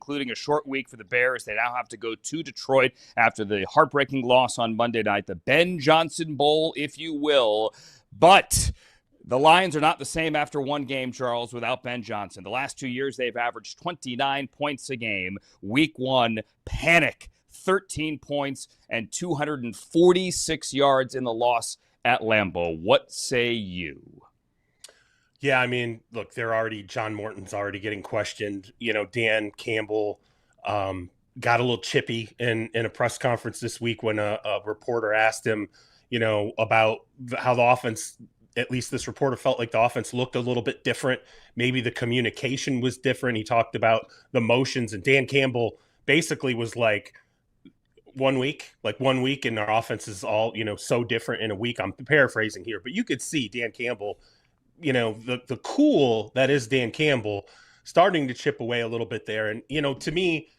including a short week for the Bears. They now have to go to Detroit after the heartbreaking loss on Monday night, the Ben Johnson Bowl, if you will. But the Lions are not the same after one game, Charles, without Ben Johnson. The last 2 years, they've averaged 29 points a game. Week 1, panic, 13 points and 246 yards in the loss at Lambeau. What say you? Yeah, I mean, look, John Morton's already getting questioned. Dan Campbell got a little chippy in a press conference this week when a reporter asked him, about how the offense, at least this reporter felt like the offense looked a little bit different. Maybe the communication was different. He talked about the motions, and Dan Campbell basically was like, 1 week, and our offense is all, so different in a week. I'm paraphrasing here, but you could see Dan Campbell, the cool that is Dan Campbell starting to chip away a little bit there. And, to me,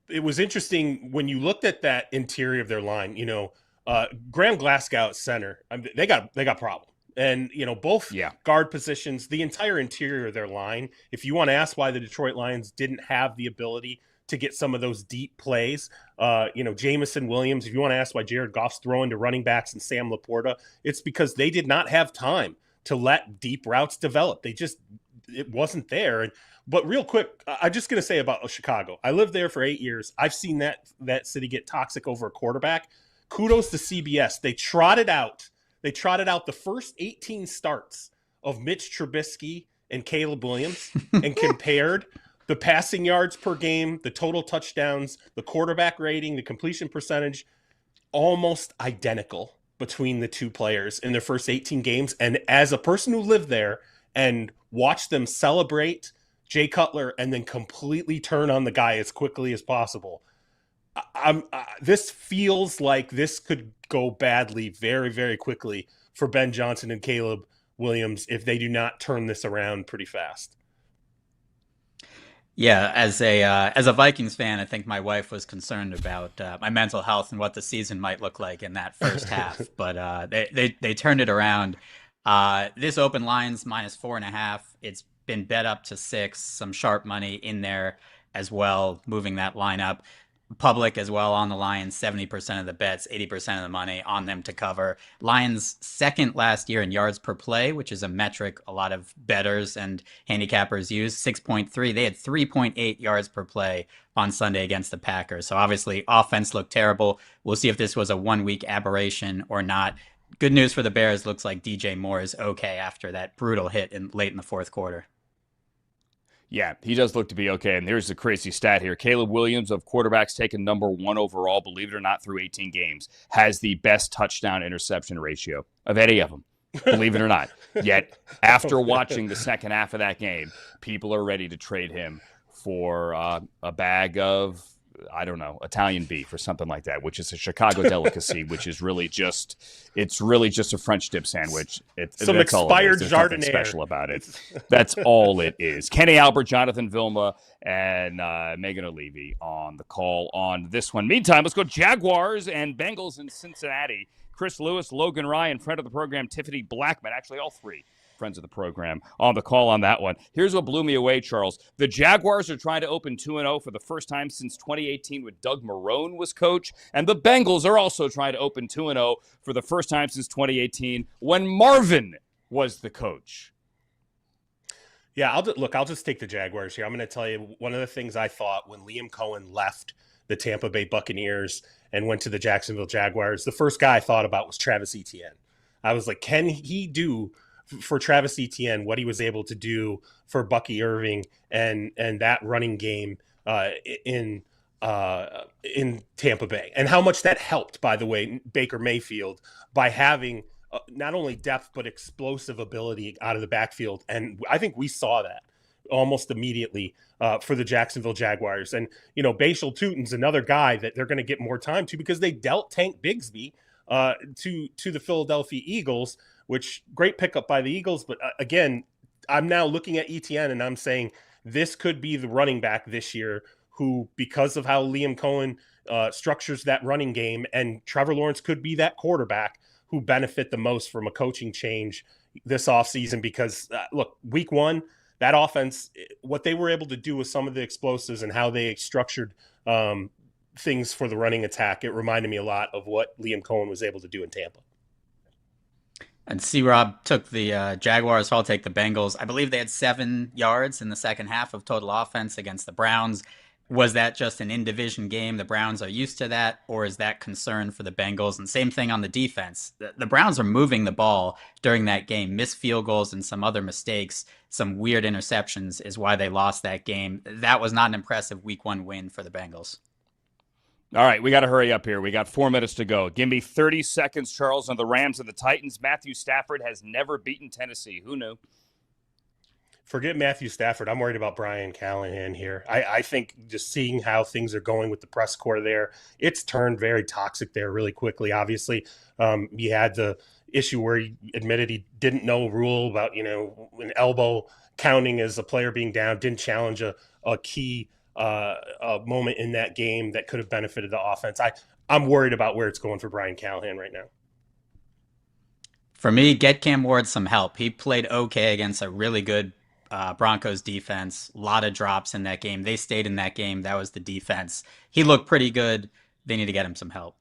it was interesting when you looked at that interior of their line, Graham Glasgow at center, they got problem. And, both guard positions, the entire interior of their line, if you want to ask why the Detroit Lions didn't have the ability to get some of those deep plays, Jameson Williams, if you want to ask why Jared Goff's throwing to running backs and Sam Laporta, it's because they did not have time to let deep routes develop. It wasn't there. But real quick, I'm just going to say about Chicago. I lived there for 8 years. I've seen that city get toxic over a quarterback. Kudos to CBS. They trotted out the first 18 starts of Mitch Trubisky and Caleb Williams and compared the passing yards per game, the total touchdowns, the quarterback rating, the completion percentage, almost identical between the two players in their first 18 games. And as a person who lived there and watched them celebrate Jay Cutler and then completely turn on the guy as quickly as possible, this feels like this could go badly very, very quickly for Ben Johnson and Caleb Williams if they do not turn this around pretty fast. Yeah, as a Vikings fan, I think my wife was concerned about my mental health and what the season might look like in that first half. But they turned it around. This open line's -4.5. It's been bet up to 6. Some sharp money in there as well, moving that line up. Public as well on the Lions, 70% of the bets, 80% of the money on them to cover. Lions second last year in yards per play, which is a metric a lot of bettors and handicappers use, 6.3. They had 3.8 yards per play on Sunday against the Packers. So obviously offense looked terrible. We'll see if this was a 1 week aberration or not. Good news for the Bears. Looks like DJ Moore is okay after that brutal hit late in the fourth quarter. Yeah, he does look to be okay. And here's the crazy stat here. Caleb Williams, of quarterbacks taken number 1 overall, believe it or not, through 18 games, has the best touchdown interception ratio of any of them, believe it or not. Yet, after watching the second half of that game, people are ready to trade him for a bag of, I don't know, Italian beef or something like that, which is a Chicago delicacy, which is really just a French dip sandwich. Some expired Jardiniere. Special about it. That's all it is. Kenny Albert, Jonathan Vilma, and Megan O'Leary on the call on this one. Meantime, let's go Jaguars and Bengals in Cincinnati. Chris Lewis, Logan Ryan, friend of the program, Tiffany Blackman, actually all three friends of the program, on the call on that one. Here's what blew me away, Charles. The Jaguars are trying to open 2-0 for the first time since 2018 when Doug Marrone was coach, and the Bengals are also trying to open 2-0 for the first time since 2018 when Marvin was the coach. Yeah, I'll just take the Jaguars here. I'm going to tell you one of the things I thought when Liam Cohen left the Tampa Bay Buccaneers and went to the Jacksonville Jaguars, the first guy I thought about was Travis Etienne. I was like, can he do for Travis Etienne what he was able to do for Bucky Irving and that running game in Tampa Bay, and how much that helped, by the way, Baker Mayfield by having not only depth but explosive ability out of the backfield. And I think we saw that almost immediately for the Jacksonville Jaguars. And Bashal Tutin's another guy that they're going to get more time to because they dealt Tank Bigsby to the Philadelphia Eagles, which great pickup by the Eagles. But again, I'm now looking at Etienne and I'm saying this could be the running back this year who, because of how Liam Cohen structures that running game, and Trevor Lawrence could be that quarterback who benefit the most from a coaching change this offseason. Because look, week 1, that offense, what they were able to do with some of the explosives and how they structured things for the running attack, it reminded me a lot of what Liam Cohen was able to do in Tampa. And C-Rob took the Jaguars, so I'll take the Bengals. I believe they had 7 yards in the second half of total offense against the Browns. Was that just an in-division game? The Browns are used to that, or is that concern for the Bengals? And same thing on the defense. The Browns are moving the ball during that game. Missed field goals and some other mistakes, some weird interceptions is why they lost that game. That was not an impressive week 1 win for the Bengals. All right, we got to hurry up here. We got 4 minutes to go. Give me 30 seconds, Charles, on the Rams and the Titans. Matthew Stafford has never beaten Tennessee. Who knew? Forget Matthew Stafford. I'm worried about Brian Callahan here. I think just seeing how things are going with the press corps there, it's turned very toxic there really quickly. Obviously, he had the issue where he admitted he didn't know a rule about, an elbow counting as a player being down, didn't challenge a key a moment in that game that could have benefited the offense. I'm worried about where it's going for Brian Callahan right now. For me, get Cam Ward some help. He played okay against a really good Broncos defense. A lot of drops in that game. They stayed in that game. That was the defense. He looked pretty good. They need to get him some help.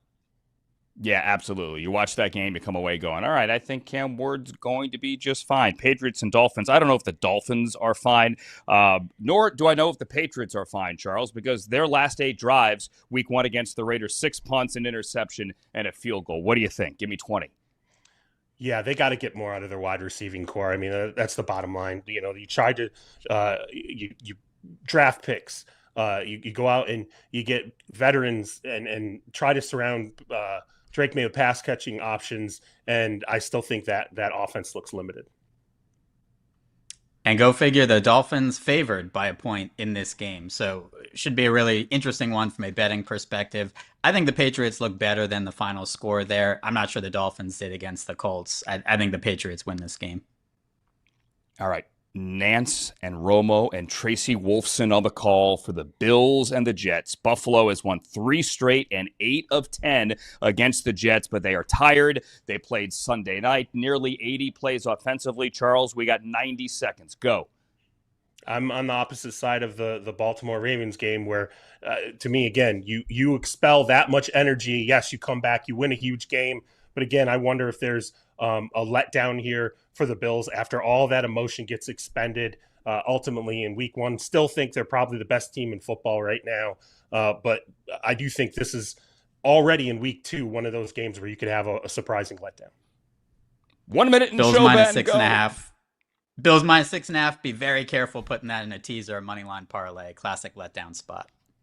Yeah, absolutely. You watch that game, you come away going, all right, I think Cam Ward's going to be just fine. Patriots and Dolphins. I don't know if the Dolphins are fine, nor do I know if the Patriots are fine, Charles, because their last 8 drives, week 1 against the Raiders, 6 punts, an interception, and a field goal. What do you think? Give me 20. Yeah, they got to get more out of their wide receiving core. I mean, that's the bottom line. You try to you draft picks. You go out and you get veterans and try to surround Drake May with pass catching options, and I still think that offense looks limited. And go figure, the Dolphins favored by a point in this game. So it should be a really interesting one from a betting perspective. I think the Patriots look better than the final score there. I'm not sure the Dolphins did against the Colts. I think the Patriots win this game. All right. Nance and Romo and Tracy Wolfson on the call for the Bills and the Jets. Buffalo has won 3 straight and 8 of 10 against the Jets, but they are tired. They played Sunday night, nearly 80 plays offensively. Charles, we got 90 seconds. Go. I'm on the opposite side of the Baltimore Ravens game where, to me, again, you expel that much energy. Yes, you come back, you win a huge game. But again, I wonder if there's a letdown here for the Bills after all that emotion gets expended ultimately in week 1. Still think they're probably the best team in football right now. But I do think this is already in week 2, one of those games where you could have a surprising letdown. 1 minute in Bills show minus bet, 6.5. Bills minus 6.5. Be very careful putting that in a teaser or money line parlay. Classic letdown spot.